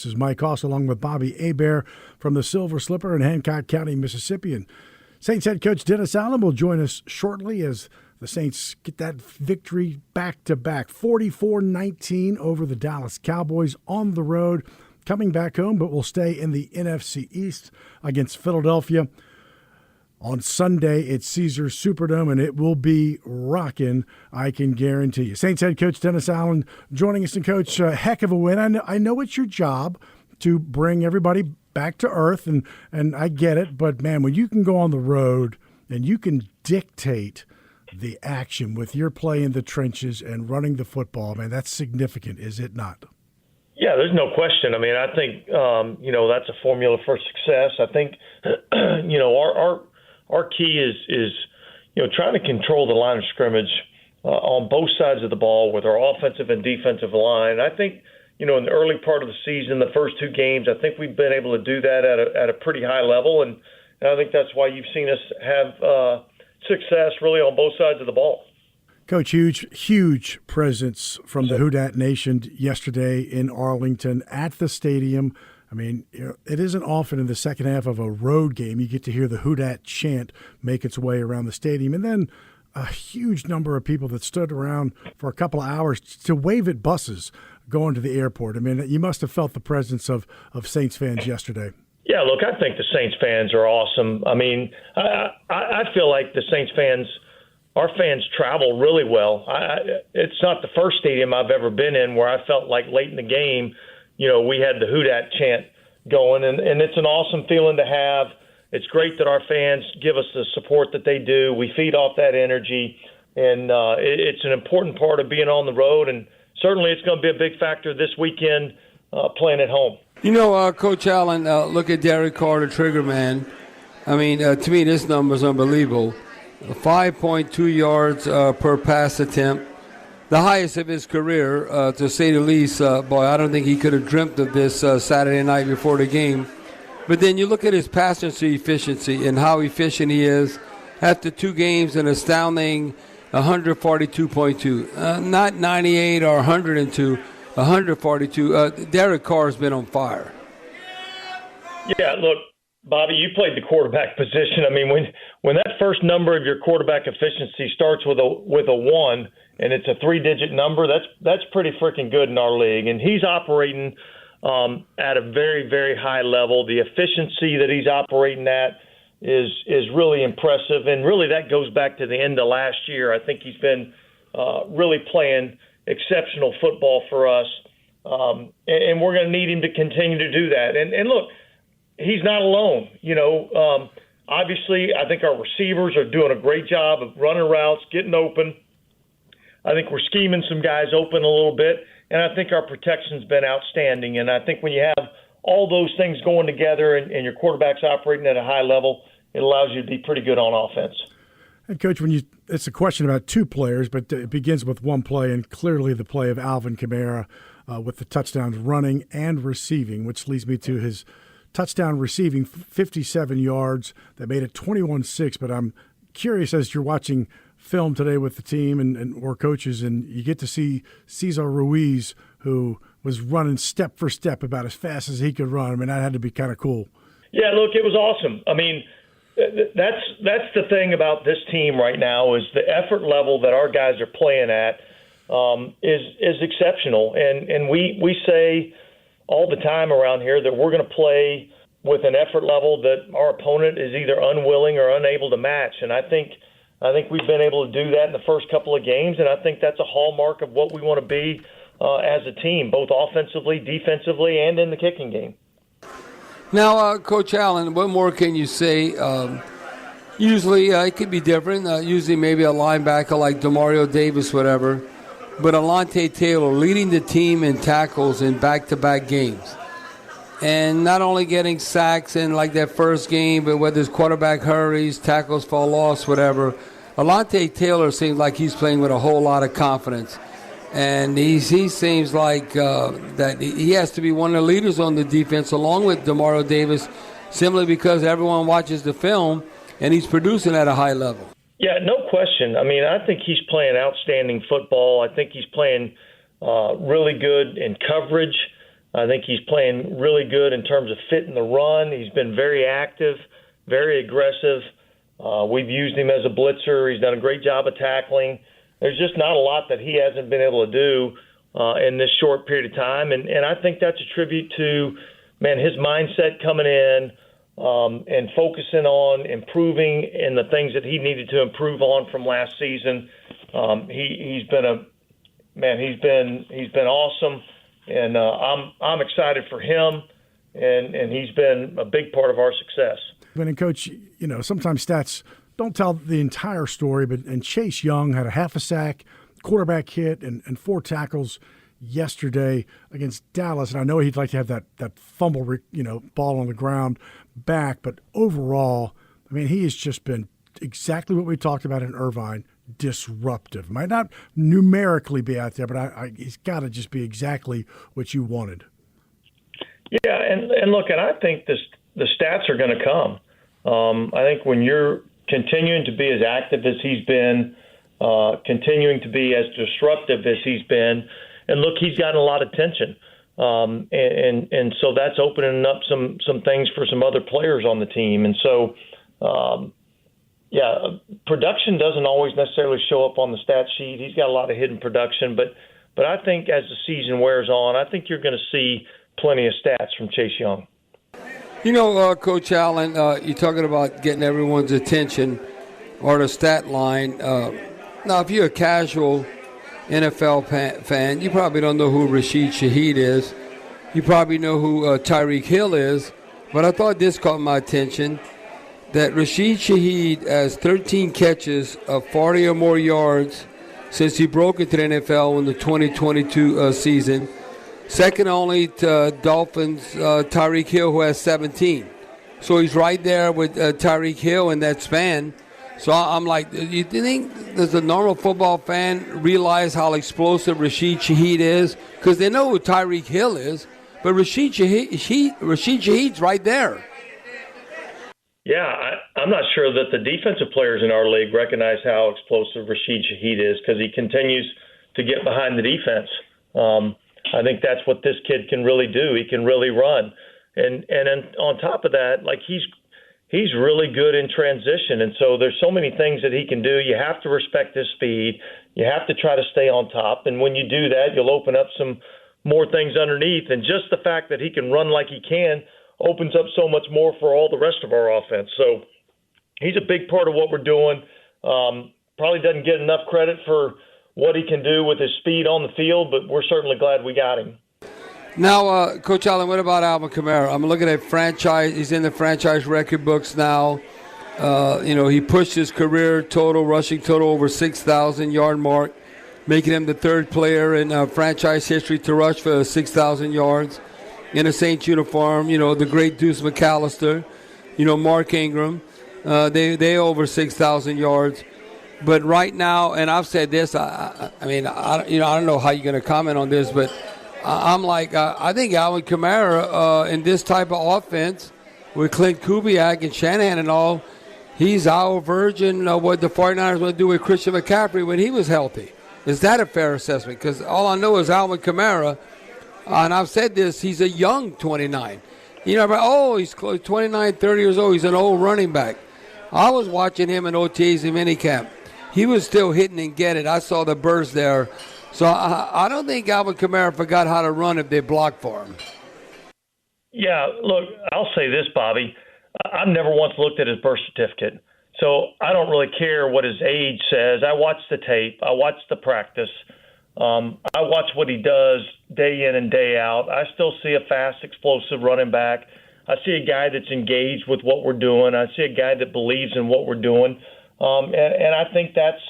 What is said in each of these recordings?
This is Mike Hoss along with Bobby Hebert from the Silver Slipper in Hancock County, Mississippi. And Saints head coach Dennis Allen will join us shortly as the Saints get that victory back-to-back, 44-19 over the Dallas Cowboys on the road, coming back home, but will stay in the NFC East against Philadelphia. On Sunday, it's Caesars Superdome, and it will be rocking, I can guarantee you. Saints head coach Dennis Allen joining us. And, Coach, heck of a win. I know it's your job to bring everybody back to earth, and I get it. But, man, when you can go on the road and you can dictate the action with your play in the trenches and running the football, man, that's significant, is it not? Yeah, there's no question. I mean, I think, that's a formula for success. I think, our key is trying to control the line of scrimmage on both sides of the ball with our offensive and defensive line. I think, in the early part of the season, the first two games, I think we've been able to do that at a pretty high level, and I think that's why you've seen us have success really on both sides of the ball. Coach, huge presence from the Houdat Nation yesterday in Arlington at the stadium. I mean, it isn't often in the second half of a road game you get to hear the Houdat chant make its way around the stadium. And then a huge number of people that stood around for a couple of hours to wave at buses going to the airport. I mean, you must have felt the presence of Saints fans yesterday. Yeah, look, I think the Saints fans are awesome. I mean, I feel like the Saints fans, our fans travel really well. It's not the first stadium I've ever been in where I felt like late in the game, we had the Houdat chant going, and it's an awesome feeling to have. It's great that our fans give us the support that they do. We feed off that energy, and it's an important part of being on the road, and certainly it's going to be a big factor this weekend playing at home. Coach Allen, look at Derek Carr, the trigger man. I mean, to me, this number is unbelievable. 5.2 yards per pass attempt. The highest of his career, to say the least. Boy, I don't think he could have dreamt of this Saturday night before the game. But then you look at his passenger efficiency and how efficient he is. After two games, an astounding 142.2. Not 98 or 102, 142. Derek Carr has been on fire. Yeah, look, Bobby, you played the quarterback position. I mean, when that first number of your quarterback efficiency starts with a 1 and it's a 3-digit number, that's pretty freaking good in our league. And he's operating at a very, very high level. The efficiency that he's operating at is really impressive. And really that goes back to the end of last year. I think he's been really playing exceptional football for us. And we're going to need him to continue to do that. And look, he's not alone. Obviously, I think our receivers are doing a great job of running routes, getting open. I think we're scheming some guys open a little bit, and I think our protection's been outstanding. And I think when you have all those things going together and your quarterback's operating at a high level, it allows you to be pretty good on offense. And, Coach, it's a question about two players, but it begins with one play, and clearly the play of Alvin Kamara with the touchdowns running and receiving, which leads me to his touchdown receiving, 57 yards. That made it 21-6, but I'm curious as you're watching film today with the team or coaches, and you get to see Cesar Ruiz, who was running step for step about as fast as he could run. I mean, that had to be kind of cool. Yeah, look, it was awesome. I mean, that's the thing about this team right now is the effort level that our guys are playing at is exceptional. And we say all the time around here that we're going to play with an effort level that our opponent is either unwilling or unable to match. And I think we've been able to do that in the first couple of games, and I think that's a hallmark of what we want to be as a team, both offensively, defensively, and in the kicking game. Now, Coach Allen, what more can you say? Usually it could be different. Usually maybe a linebacker like Demario Davis, whatever. But Alontae Taylor leading the team in tackles in back-to-back games. And not only getting sacks in like that first game, but whether it's quarterback hurries, tackles for loss, whatever. Alontae Taylor seems like he's playing with a whole lot of confidence. And he seems like that he has to be one of the leaders on the defense along with Demario Davis, simply because everyone watches the film and he's producing at a high level. Yeah, no question. I mean, I think he's playing outstanding football. I think he's playing really good in coverage. I think he's playing really good in terms of fitting the run. He's been very active, very aggressive. We've used him as a blitzer. He's done a great job of tackling. There's just not a lot that he hasn't been able to do in this short period of time. And I think that's a tribute to, his mindset coming in and focusing on improving in the things that he needed to improve on from last season. He's been awesome. And I'm excited for him, and he's been a big part of our success. And Coach, sometimes stats don't tell the entire story, and Chase Young had a half a sack, quarterback hit, and 4 tackles yesterday against Dallas. And I know he'd like to have that fumble, ball on the ground back, but overall, he has just been exactly what we talked about in Irvine. Disruptive. Might not numerically be out there, but he's got to just be exactly what you wanted. Yeah, and look, and I think the stats are going to come. I think when you're continuing to be as active as he's been, continuing to be as disruptive as he's been, and look, he's gotten a lot of attention. And so that's opening up some things for some other players on the team. And so, production doesn't always necessarily show up on the stat sheet. He's got a lot of hidden production, but I think as the season wears on, I think you're going to see plenty of stats from Chase Young. Coach Allen, you're talking about getting everyone's attention or the stat line. Now, if you're a casual NFL fan, you probably don't know who Rashid Shaheed is. You probably know who Tyreek Hill is, but I thought this caught my attention. That Rashid Shaheed has 13 catches of 40 or more yards since he broke into the NFL in the 2022 season. Second only to Dolphins' Tyreek Hill, who has 17. So he's right there with Tyreek Hill in that span. So I'm like, do you think does a normal football fan realize how explosive Rashid Shaheed is? Because they know who Tyreek Hill is, but Rashid Shaheed's right there. Yeah, I'm not sure that the defensive players in our league recognize how explosive Rashid Shaheed is because he continues to get behind the defense. I think that's what this kid can really do. He can really run. And then on top of that, like he's really good in transition. And so there's so many things that he can do. You have to respect his speed. You have to try to stay on top. And when you do that, you'll open up some more things underneath. And just the fact that he can run like he can opens up so much more for all the rest of our offense. So he's a big part of what we're doing. Probably doesn't get enough credit for what he can do with his speed on the field, but we're certainly glad we got him. Now, Coach Allen, what about Alvin Kamara? I'm looking at franchise. He's in the franchise record books now. He pushed his career total, rushing total over 6,000-yard mark, making him the third player in franchise history to rush for 6,000 yards. In a Saints uniform, the great Deuce McAllister, Mark Ingram, they over 6,000 yards. But right now, and I've said this, I don't know how you're going to comment on this, but I'm like, I think Alvin Kamara in this type of offense with Clint Kubiak and Shanahan and all, he's our version of what the 49ers want to do with Christian McCaffrey when he was healthy. Is that a fair assessment? Because all I know is Alvin Kamara. And I've said this, he's a young 29. He's 29, 30 years old. He's an old running back. I was watching him in OTAs and minicamp. He was still hitting and getting it. I saw the burst there. So I don't think Alvin Kamara forgot how to run if they blocked for him. Yeah, look, I'll say this, Bobby. I've never once looked at his birth certificate. So I don't really care what his age says. I watch the tape. I watch the practice. I watch what he does day in and day out. I still see a fast, explosive running back. I see a guy that's engaged with what we're doing. I see a guy that believes in what we're doing. And I think that's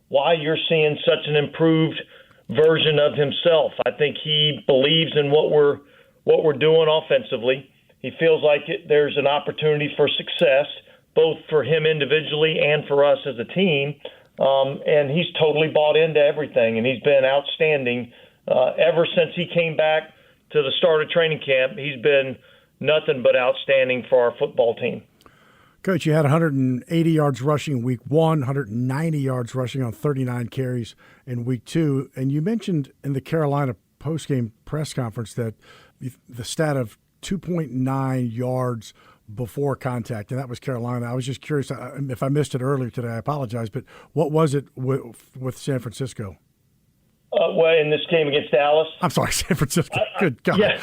why you're seeing such an improved version of himself. I think he believes in what we're doing offensively. He feels like there's an opportunity for success, both for him individually and for us as a team. And he's totally bought into everything, and he's been outstanding ever since he came back to the start of training camp. He's been nothing but outstanding for our football team. Coach, you had 180 yards rushing in week 1, 190 yards rushing on 39 carries in week 2, and you mentioned in the Carolina postgame press conference that the stat of 2.9 yards before contact, and that was Carolina. I was just curious if I missed it earlier today. I apologize, but what was it with San Francisco? Well, in this game against Dallas, I'm sorry, San Francisco. Good God! Yeah,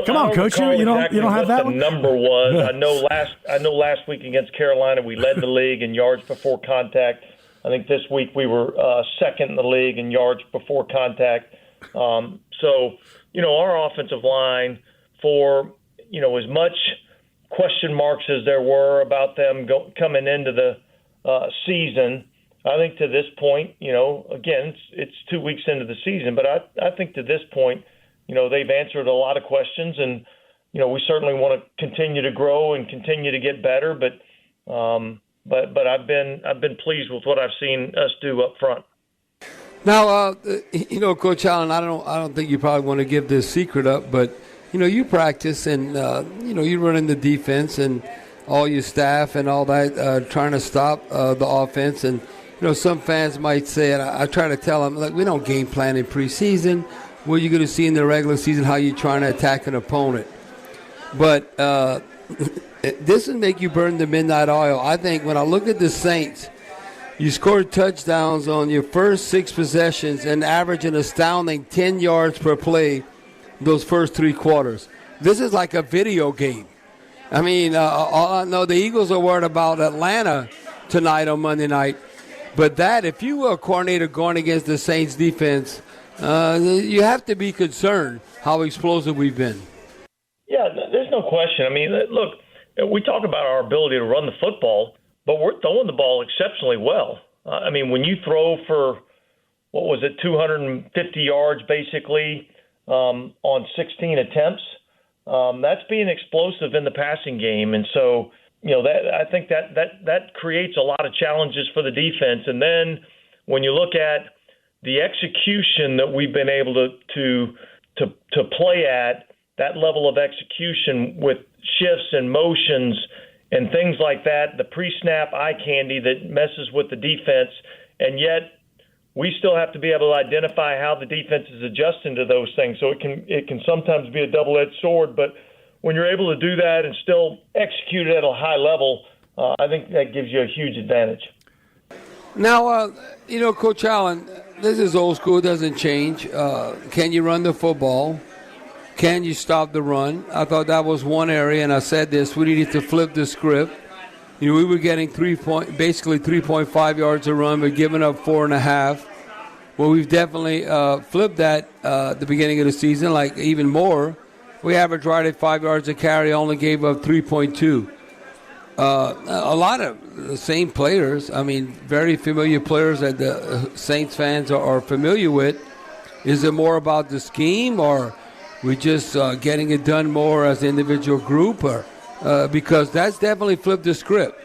Come on, Coach. You don't have that the one. Number was I know last week against Carolina we led the league in yards before contact. I think this week we were second in the league in yards before contact. So our offensive line, for as much question marks as there were about them coming into the season. I think to this point, again, it's 2 weeks into the season, but I think to this point, they've answered a lot of questions, and we certainly want to continue to grow and continue to get better. But I've been pleased with what I've seen us do up front. Now, Coach Allen, I don't think you probably want to give this secret up, but you practice and you run in the defense and all your staff and all that trying to stop the offense. And some fans might say, and I try to tell them, like, we don't game plan in preseason. What you're going to see in the regular season, how you're trying to attack an opponent. But this will make you burn the midnight oil. I think when I look at the Saints, you scored touchdowns on your first 6 possessions and average an astounding 10 yards per play those first 3 quarters. This is like a video game. I mean, I know the Eagles are worried about Atlanta tonight on Monday night. But if you were a coordinator going against the Saints defense, you have to be concerned how explosive we've been. Yeah, there's no question. I mean, look, we talk about our ability to run the football, but we're throwing the ball exceptionally well. I mean, when you throw for, 250 yards basically on 16 attempts, that's being explosive in the passing game. And so, I think that creates a lot of challenges for the defense. And then when you look at the execution that we've been able to play at, that level of execution with shifts and motions and things like that, the pre-snap eye candy that messes with the defense, and yet we still have to be able to identify how the defense is adjusting to those things. So it can sometimes be a double-edged sword, but when you're able to do that and still execute it at a high level, I think that gives you a huge advantage. Now, Coach Allen, this is old school, it doesn't change. Can you run the football? Can you stop the run? I thought that was one area, and I said this, we needed to flip the script. We were getting basically 3.5 yards a run, but giving up 4.5. Well, we've definitely flipped that at the beginning of the season, like even more. We averaged right at 5 yards a carry, only gave up 3.2. A lot of the same players, I mean, very familiar players that the Saints fans are familiar with. Is it more about the scheme, or we just getting it done more as an individual group? Or because that's definitely flipped the script,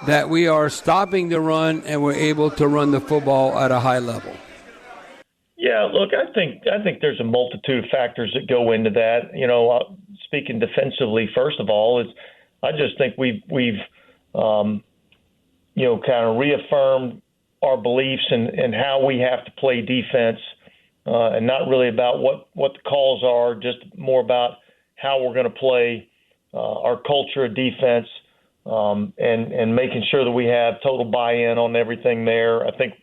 that we are stopping the run and we're able to run the football at a high level. Yeah, look, I think there's a multitude of factors that go into that. Speaking defensively, first of all, I just think we've kind of reaffirmed our beliefs and how we have to play defense, and not really about what the calls are, just more about how we're going to play our culture of defense, and making sure that we have total buy-in on everything there. I think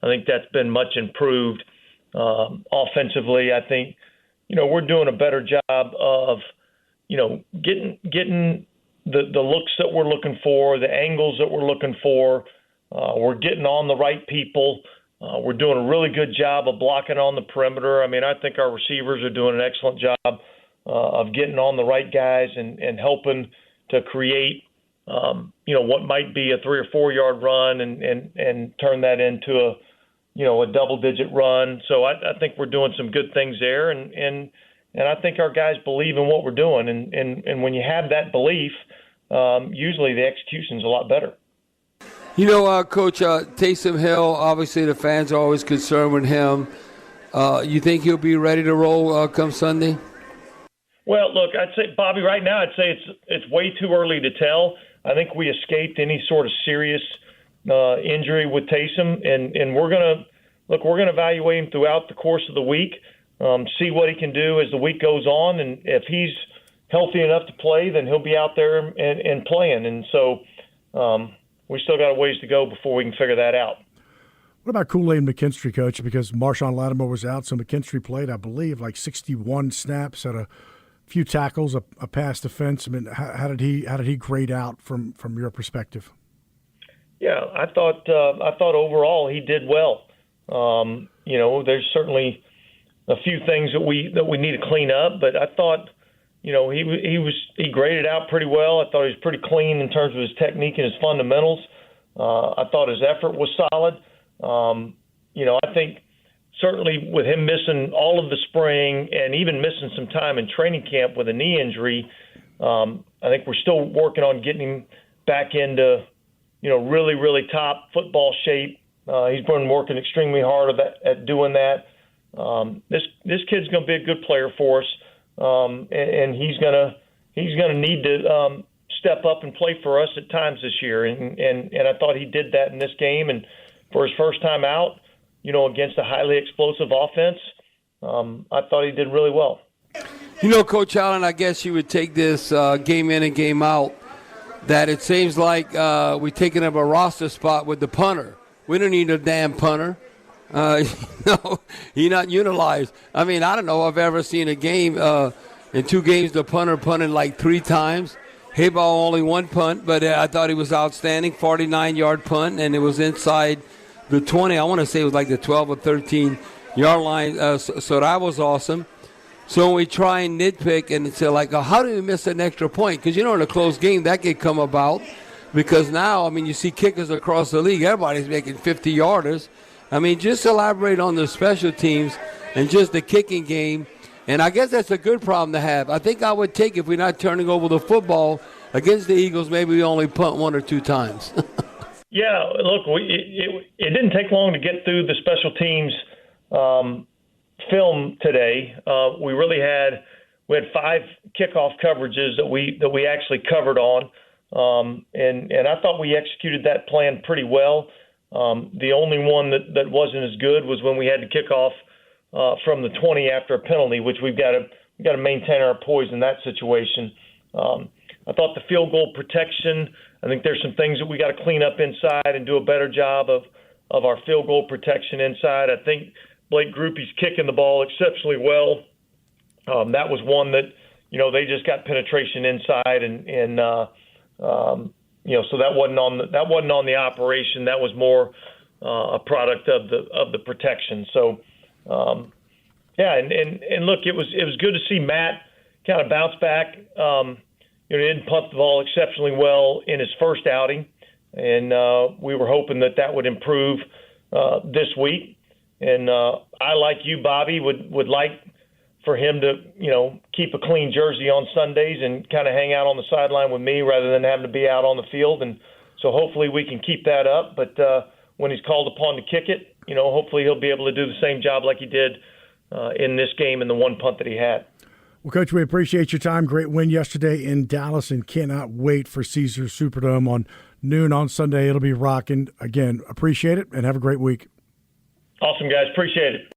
that's been much improved. Offensively, I think, we're doing a better job of, getting the looks that we're looking for, the angles that we're looking for. We're getting on the right people. We're doing a really good job of blocking on the perimeter. I mean, I think our receivers are doing an excellent job of getting on the right guys and helping to create, what might be a 3 or 4 yard run and turn that into a double-digit run. So I think we're doing some good things there, and I think our guys believe in what we're doing. And when you have that belief, usually the execution's a lot better. Coach, Taysom Hill, obviously the fans are always concerned with him. You think he'll be ready to roll come Sunday? Well, look, I'd say, Bobby, right now I'd say it's way too early to tell. I think we escaped any sort of serious injury with Taysom, and we're gonna evaluate him throughout the course of the week. see what he can do as the week goes on. And if he's healthy enough to play, then he'll be out there and playing. And so we still got a ways to go before we can figure that out. What about Kool-Aid McKinstry, Coach? Because Marshawn Lattimore was out, so McKinstry played, I believe, like 61 snaps, had a few tackles, a pass defense. I mean, how did he grade out from your perspective? Yeah, I thought overall he did well. There's certainly a few things that we need to clean up, but I thought, he graded out pretty well. I thought he was pretty clean in terms of his technique and his fundamentals. I thought his effort was solid. I think certainly with him missing all of the spring and even missing some time in training camp with a knee injury, I think we're still working on getting him back into, really, really top football shape. He's been working extremely hard at doing that. This kid's going to be a good player for us, and he's gonna need to step up and play for us at times this year. And I thought he did that in this game. And for his first time out, against a highly explosive offense, I thought he did really well. Coach Allen, I guess you would take this game in and game out, that it seems like we're taking up a roster spot with the punter. We don't need a damn punter. He's not utilized. I mean, I don't know if I've ever seen a game, in 2 games, the punter punted like 3 times. Hebert only 1 punt, but I thought he was outstanding, 49-yard punt, and it was inside the 20. I want to say it was like the 12 or 13-yard line, so that was awesome. So when we try and nitpick and say, like, oh, how do we miss an extra point? Because, in a close game, that could come about. Because now, you see kickers across the league. Everybody's making 50-yarders. Just elaborate on the special teams and just the kicking game. And I guess that's a good problem to have. I think I would take, if we're not turning over the football against the Eagles, maybe we only punt 1 or 2 times. Yeah, look, it didn't take long to get through the special teams film today. We had 5 kickoff coverages that we actually covered on, and I thought we executed that plan pretty well. The only one that wasn't as good was when we had to kick off from the 20 after a penalty, which we've got to maintain our poise in that situation. I thought the field goal protection, I think there's some things that we got to clean up inside and do a better job of our field goal protection inside. I think Blake Grupe's kicking the ball exceptionally well. That was one that, they just got penetration inside and so that wasn't on the operation. That was more a product of the protection. So, and look, it was good to see Matt kind of bounce back. He didn't punt the ball exceptionally well in his first outing, and we were hoping that would improve this week. And I, like you, Bobby, would like for him to, keep a clean jersey on Sundays and kind of hang out on the sideline with me rather than having to be out on the field. And so hopefully we can keep that up. But when he's called upon to kick it, hopefully he'll be able to do the same job like he did in this game and the 1 punt that he had. Well, Coach, we appreciate your time. Great win yesterday in Dallas and cannot wait for Caesars Superdome on noon on Sunday. It'll be rocking. Again, appreciate it and have a great week. Awesome, guys. Appreciate it.